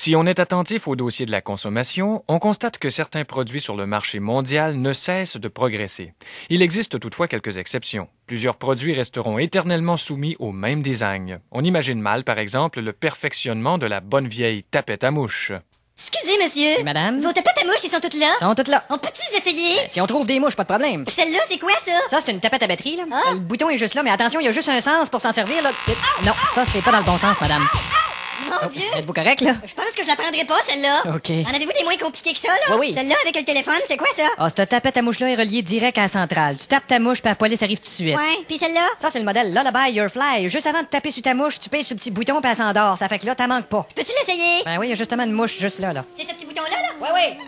Si on est attentif au dossier de la consommation, on constate que certains produits sur le marché mondial ne cessent de progresser. Il existe toutefois quelques exceptions. Plusieurs produits resteront éternellement soumis au même design. On imagine mal, par exemple, le perfectionnement de la bonne vieille tapette à mouche. Excusez, monsieur. Oui, madame? Vos tapettes à mouches, ils sont toutes là? Ils sont toutes là. On peut-tu les essayer? Si on trouve des mouches, pas de problème. Celle-là, c'est quoi, ça? Ça, c'est une tapette à batterie, là. Ah. Le bouton est juste là, mais attention, il y a juste un sens pour s'en servir, là. Non, ça, c'est pas dans le bon sens, madame. Mon Dieu! Êtes-vous correct, là? Je pense que je la prendrai pas, celle-là. OK. En avez-vous des moins compliqués que ça, là? Oui, oui. Celle-là, avec le téléphone, c'est quoi, ça? Ah, cette tapette à mouche-là est reliée direct à la centrale. Tu tapes ta mouche, puis la police arrive tout de suite. Ouais, puis celle-là? Ça, c'est le modèle Lullaby Your Fly. Juste avant de taper sur ta mouche, tu pèses sur le petit bouton, puis elle s'endort. Ça fait que là, t'en manques pas. Peux-tu l'essayer? Ben oui, il y a justement une mouche juste là, là. C'est ce petit bouton-là, là? Oui, oui.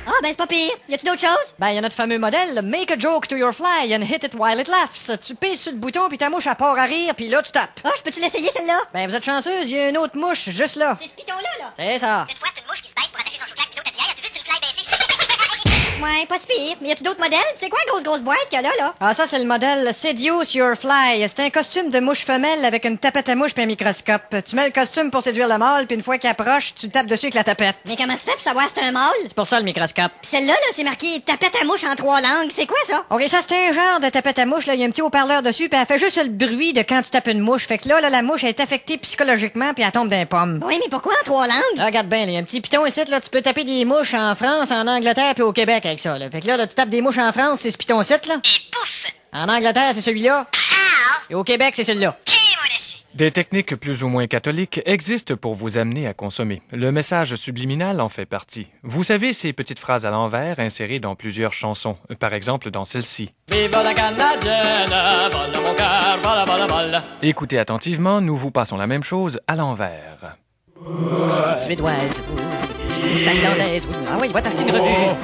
Ah, ben c'est pas pire. Y a-tu d'autres choses? Ben, il y a notre fameux modèle, Make a joke to your fly and hit it while it laughs. Tu pèses sur le bouton, puis ta mouche, elle part à rire, puis là, tu tapes. Ah, je peux-tu l'essayer, celle-là? Ben, vous êtes chanceuse, il y a une autre mouche juste là. C'est ce piton-là, là? C'est ça. Une fois, c'est une mouche qui se baisse pour attacher son chou-clac, puis l'autre, elle dit, hey, as-tu vu, c'est une fly baissée? Ouais, pas si pire. Mais y a-tu d'autres modèles? C'est quoi la grosse boîte qu'il y a là? Ah, ça, c'est le modèle Seduce Your Fly. C'est un costume de mouche femelle avec une tapette à mouche puis un microscope. Tu mets le costume pour séduire le mâle, puis une fois qu'il approche, tu tapes dessus avec la tapette. Mais comment tu fais pour savoir si c'est un mâle? C'est pour ça le microscope. Pis celle-là, là, c'est marqué tapette à mouche en 3 langues. C'est quoi, ça? OK, ça, c'est un genre de tapette à mouche, là. Il y a un petit haut-parleur dessus, puis elle fait juste le bruit de quand tu tapes une mouche. Fait que là, la mouche, elle est affectée psychologiquement, puis elle tombe d'un pomme. Oui, mais pourquoi en 3 langues? Là, regarde bien, il y a un petit piton ici, là. Tu peux taper des mouches en France, en Angleterre, puis au Québec avec ça, là. Fait que là, tu tapes des mouches en France, c'est ce piton-ci, là. Et pouf! En Angleterre, c'est celui-là. Ah! Et au Québec, c'est celui-là. Qui mon essai? Des techniques plus ou moins catholiques existent pour vous amener à consommer. Le message subliminal en fait partie. Vous savez ces petites phrases à l'envers insérées dans plusieurs chansons, par exemple dans celle-ci. Vive la canadienne, vole mon cœur, vole, vole, vole. Écoutez attentivement, nous vous passons la même chose à l'envers. Petite suédoise. Petite thaïlandaise. Ah oui, va t'acheter une revue.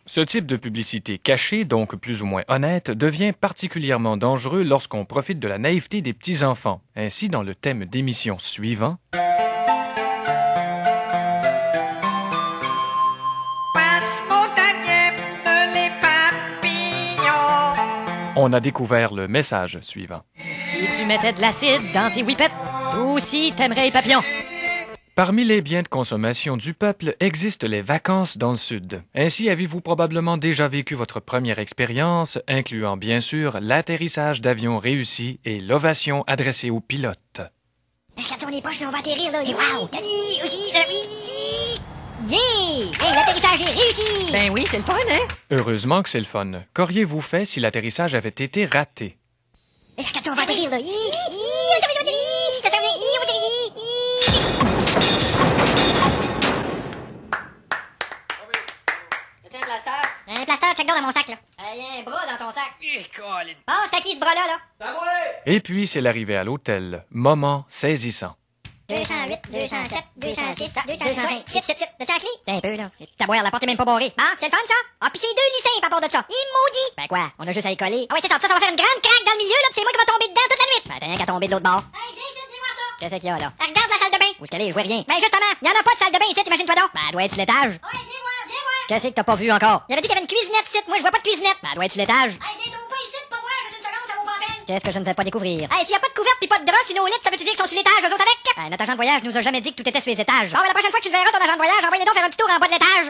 Ce type de publicité cachée, donc plus ou moins honnête, devient particulièrement dangereux lorsqu'on profite de la naïveté des petits-enfants. Ainsi, dans le thème d'émission suivant, on a découvert le message suivant. Si tu mettais de l'acide dans tes whippets, toi aussi t'aimerais les papillons. Parmi les biens de consommation du peuple existent les vacances dans le Sud. Ainsi avez-vous probablement déjà vécu votre première expérience, incluant bien sûr l'atterrissage d'avions réussi et l'ovation adressée aux pilotes. Regarde, on est proche, là, on va atterrir, là. Wow! Yeah! Hey, l'atterrissage est réussi! Ben oui, c'est le fun, hein? Heureusement que c'est le fun. Qu'auriez-vous fait si l'atterrissage avait été raté? Hey, regarde, on va atterrir, là. Un plaster, check dans mon sac, là. Il y a un bras dans ton sac. Colin. Ah, c'est à qui ce bras-là, là? Et puis c'est l'arrivée à l'hôtel. Moment saisissant. 208, 207, 206, 205, 6. T'as-tu la clé? T'es un peu, là. Ta boire, la porte est même pas barrée. Ah, c'est le fun, ça? Ah, pis c'est 2 lycéens à bord de ça. Il maudit! Ben quoi, on a juste à y coller. Ah ouais, c'est ça. Ça va faire une grande craque dans le milieu, là, pis c'est moi qui va tomber dedans toute la nuit. Ben t'as rien qu'à tomber de l'autre bord. Hey, viens ici, dis-moi ça. Qu'est-ce qu'il y a, là? Regarde la salle de bain. Où est-ce qu'elle est? Je vois rien. Ben justement, y en a pas de salle de bain ici, imagine-toi donc. Ben elle doit être sur l'étage. Ouais, viens-moi. Qu'est-ce que t'as pas vu encore? Il avait dit qu'il y avait une cuisinette ici. Moi, je vois pas de cuisinette. Ben elle doit être sur l'étage. Hey, viens donc pas ici pour voir, juste une seconde, ça vaut pas la peine. Qu'est-ce que je ne fais pas découvrir? Hey, s'il y a pas de couverte pis pas de drap sur nos lits, ça veut-tu dire qu'ils sont sur l'étage, eux autres avec? Ben, notre agent de voyage nous a jamais dit que tout était sur les étages. Bon, ben, la prochaine fois que tu le verras, ton agent de voyage, envoie-les donc faire un petit tour en bas de l'étage.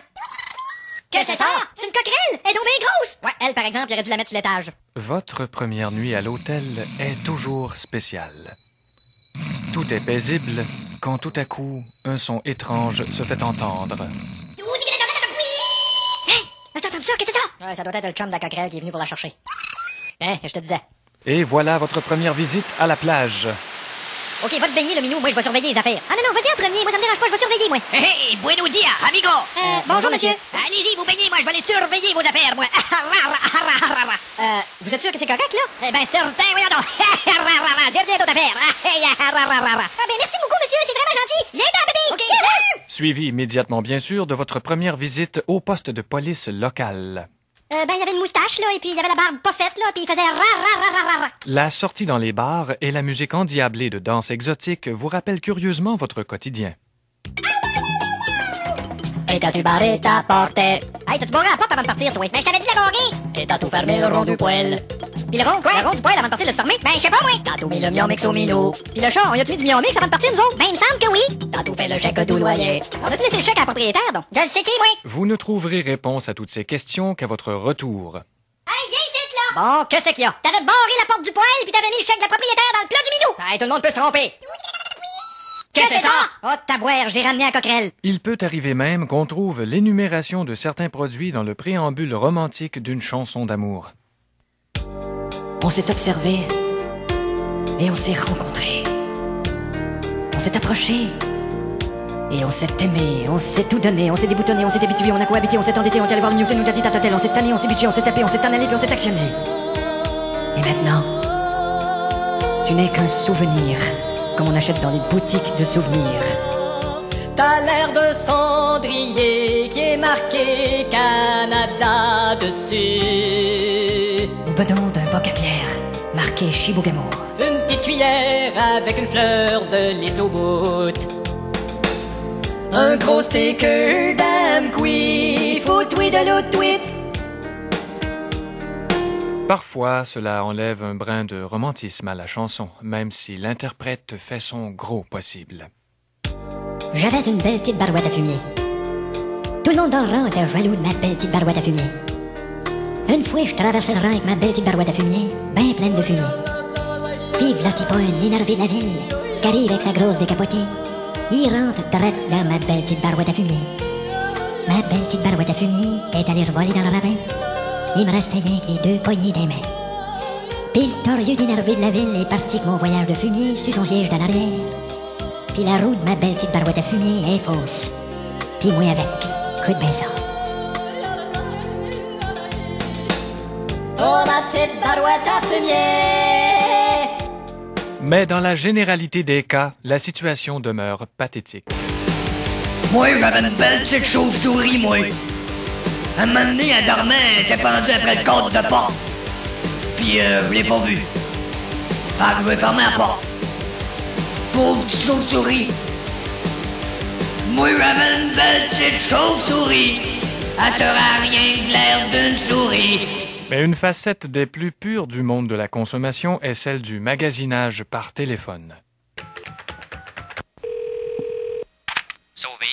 Qu'est-ce que c'est ça? C'est une coquerelle! Elle est donc bien grosse! Ouais, elle, par exemple, il aurait dû la mettre sur l'étage. Votre première nuit à l'hôtel est toujours spéciale. Tout est paisible quand tout à coup, un son étrange se fait entendre. Hey! As-tu entendu ça? Qu'est-ce que c'est ça? Ouais, ça doit être le chum de la coquerelle qui est venu pour la chercher. Hein, je te disais. Et voilà votre première visite à la plage. OK, va te baigner, le minou. Moi, je vais surveiller les affaires. Ah non, vas-y en premier. Moi, ça me dérange pas, je vais surveiller, moi. Hey, bueno dia, amigo. Bonjour, monsieur. Allez-y, vous baignez, moi, je vais aller surveiller vos affaires, moi. Vous êtes sûr que c'est correct, là? Eh ben, certain, voyons donc. J'ai bien d'autres affaires. Ah, ben, merci beaucoup, monsieur, c'est vraiment gentil. Viens dans, bébé! OK. Suivi immédiatement, bien sûr, de votre première visite au poste de police local. Ben, il y avait une moustache, là, et puis il y avait la barbe pas faite, là, puis il faisait ra. La sortie dans les bars et la musique endiablée de danse exotique vous rappellent curieusement votre quotidien. Et t'as-tu barré ta porte? Hey, t'as-tu barré la porte avant de partir, toi? Mais je t'avais dit de la barrer! Et t'as tout fermé le rond du poêle? Puis le rond? Quoi? Le rond du poêle avant de partir, l'as-tu fermé? Ben, je sais pas, moi. Tantôt mis le mion mix au minou. Puis le chat, on y a-tu mis du mion mix avant de partir, nous autres? Ben, il me semble que oui. Tantôt fait le chèque tout loyer. On a-tu laissé le chèque à la propriétaire, donc? Je le sais qui, moi. Vous ne trouverez réponse à toutes ces questions qu'à votre retour. Hey, viens ici, là. Bon, qu'est-ce qu'il y a? T'avais barré la porte du poêle puis t'avais mis le chèque de la propriétaire dans le plat du minou. Hey, tout le monde peut se tromper. Qu'est-ce que c'est ça? Oh, tabouère, j'ai ramené un coquerelle. Il peut arriver même qu'on trouve l'énumération de certains produits dans le préambule romantique d'une chanson d'amour. On s'est observé et on s'est rencontrés. On s'est approchés et on s'est aimé. On s'est tout donné, on s'est déboutonné, on s'est habitué, on a cohabité, on s'est endetté, on est allé voir le Newton, nous a dit tatatel, on s'est tanné, on s'est bitché, on s'est tapé, on s'est annalé puis on s'est actionné. Et maintenant, tu n'es qu'un souvenir, comme on achète dans les boutiques de souvenirs. T'as l'air de cendrier qui est marqué Canada dessus. Au bedon d'un boc à bière, marqué Chibougamau. Une petite cuillère avec une fleur de lys au bout. Un gros sticker dame qui faut tweet de l'autre tweet. Parfois, cela enlève un brin de romantisme à la chanson, même si l'interprète fait son gros possible. J'avais une belle petite barouette à fumier. Tout le monde dans le rang était jaloux de ma belle petite barouette à fumier. Une fois, je traversais le rang avec ma belle petite barouette à fumier, bien pleine de fumée. Puis, v'là petit pas un énervé de la ville, qui arrive avec sa grosse décapotée. Il rentre direct dans ma belle petite barouette à fumier. Ma belle petite barouette à fumier est allée revoler dans le ravin. Il me restait rien que les deux poignées des mains. Puis le torieux d'énervé de la ville est parti avec mon voyage de fumier sur son siège d'en arrière. Puis la roue de ma belle petite barouette à fumier est fausse. Puis moi avec, écoute bien ça. Oh, ma petite barouette à fumier. Mais dans la généralité des cas, la situation demeure pathétique. Moi, j'avais une belle petite chauve-souris, moi. Un moment donné, elle dormait, elle était pendue après le cadre de porte. Puis, je l'ai pas vue. Fait que je vais fermer la porte. Pauvre petite chauve-souris. Moi, j'avais une belle petite chauve-souris. Elle sera rien que l'air d'une souris. Mais une facette des plus pures du monde de la consommation est celle du magasinage par téléphone. Sauvé?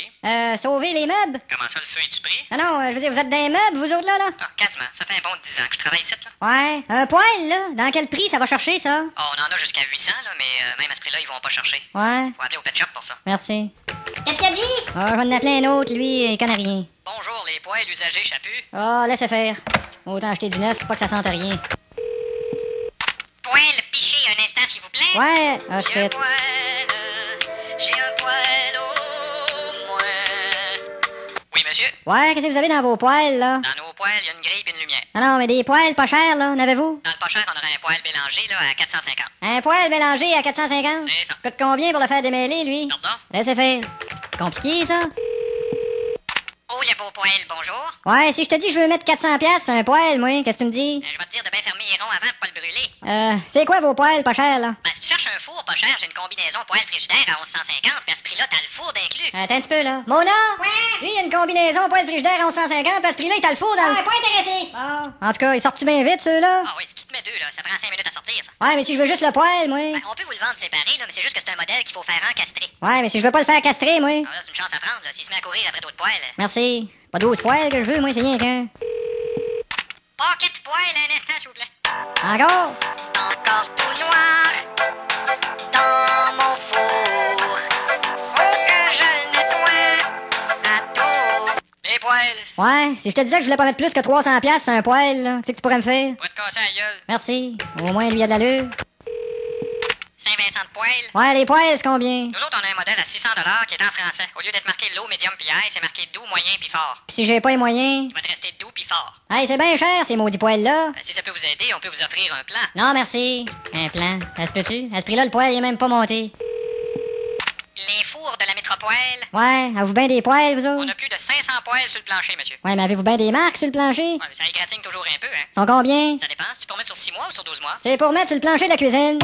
Sauver les meubles? Comment ça, le feu est-tu pris? Ah non, je veux dire, vous êtes des meubles, vous autres, là? Ah, quasiment. Ça fait un bon 10 ans que je travaille ici, là. Ouais. Un poêle, là? Dans quel prix ça va chercher, ça? Oh, on en a jusqu'à 800, là, mais même à ce prix-là, ils vont pas chercher. Ouais. Faut appeler au pet shop pour ça. Merci. Qu'est-ce qu'il a dit? Ah, je vais en appeler un autre, lui, il connaît rien. Bonjour, les poêles usagés chapus. Ah, laissez faire. Autant acheter du neuf, pas que ça sente rien. Poêle piché un instant, s'il vous plaît. Ouais. Ah, J'ai un shit. poêle, j'ai un poêle au moins. Oui, monsieur? Ouais, qu'est-ce que vous avez dans vos poêles, là? Dans nos poêles, il y a une grille et une lumière. Ah non, mais des poêles pas chers, là, en avez-vous? Dans le pas cher, on aurait un poêle mélangé, là, à 450. Un poêle mélangé à 450? C'est ça. Coûte combien pour le faire démêler, lui? Pardon? Laissez faire. Compliqué, ça? Oh, le beau poêle, bonjour. Ouais, si je te dis que je veux mettre 400$ sur un poêle, moi, qu'est-ce que tu me dis? Je vais te dire de bien fermer les ronds avant pour pas le brûler. C'est quoi vos poêles pas chers, là? Ben, si tu cherches un four pas cher, j'ai une combinaison poêle-frigidaire à 1150, puis à ce prix-là, t'as le four d'inclus. Attends un petit peu, là. Mona? Ouais? Lui, il y a une combinaison poêle frigidaire à 1150, puis à ce prix-là, il t'a le four dans le... Ah, pas intéressé. Ah. En tout cas, ils sortent-tu bien vite, ceux-là? Ah oui, si tu te mets deux, là, ça prend 5 minutes à sortir, ça. Ouais, mais si je veux juste le poêle, moi. Ben, on peut vous le vendre séparé, là, mais c'est juste que c'est un modèle qu'il faut faire encastrer. Ouais, mais si je veux pas le faire castrer, moi. Alors là, c'est une chance à prendre, là, s'il se met à courir après d'autres poêles. Merci. Pas 12 poêles que je veux, moi, c'est rien qu'un. Paquet de poêles, un instant, s'il vous plaît. Encore? C'est encore tout noir dans mon four. Faut que je le nettoie à tout. Les poêles, Ouais, si je te disais que je voulais pas mettre plus que 300$ sur un poêle, là, qu'est-ce que tu pourrais me faire? va te casser la gueule. Merci. Au moins, lui, il a de l'allure. Saint-Vincent de poêle. Ouais, les poêles, c'est combien? Nous autres, on a un modèle à 600 qui est en français. Au lieu d'être marqué low, medium puis high, c'est marqué doux, moyen puis fort. Puis si j'ai pas les moyens? Il va te rester doux puis fort. Hey, c'est bien cher, ces maudits poêles-là. Si ça peut vous aider, on peut vous offrir un plan. Non, merci. Un plan. Ça se peut-tu? À ce prix-là, le poêle, il est même pas monté. Les fours de la métropole. Ouais, avez-vous bien des poêles, vous On autres? a plus de 500 poêles sur le plancher, monsieur. Ouais, mais avez-vous bien des marques sur le plancher? Ouais, mais ça égratigne toujours un peu, hein. Sont combien? Ça dépend. Si tu peux mettre sur 6 mois ou sur 12 mois. C'est pour mettre sur le plancher de la cuisine.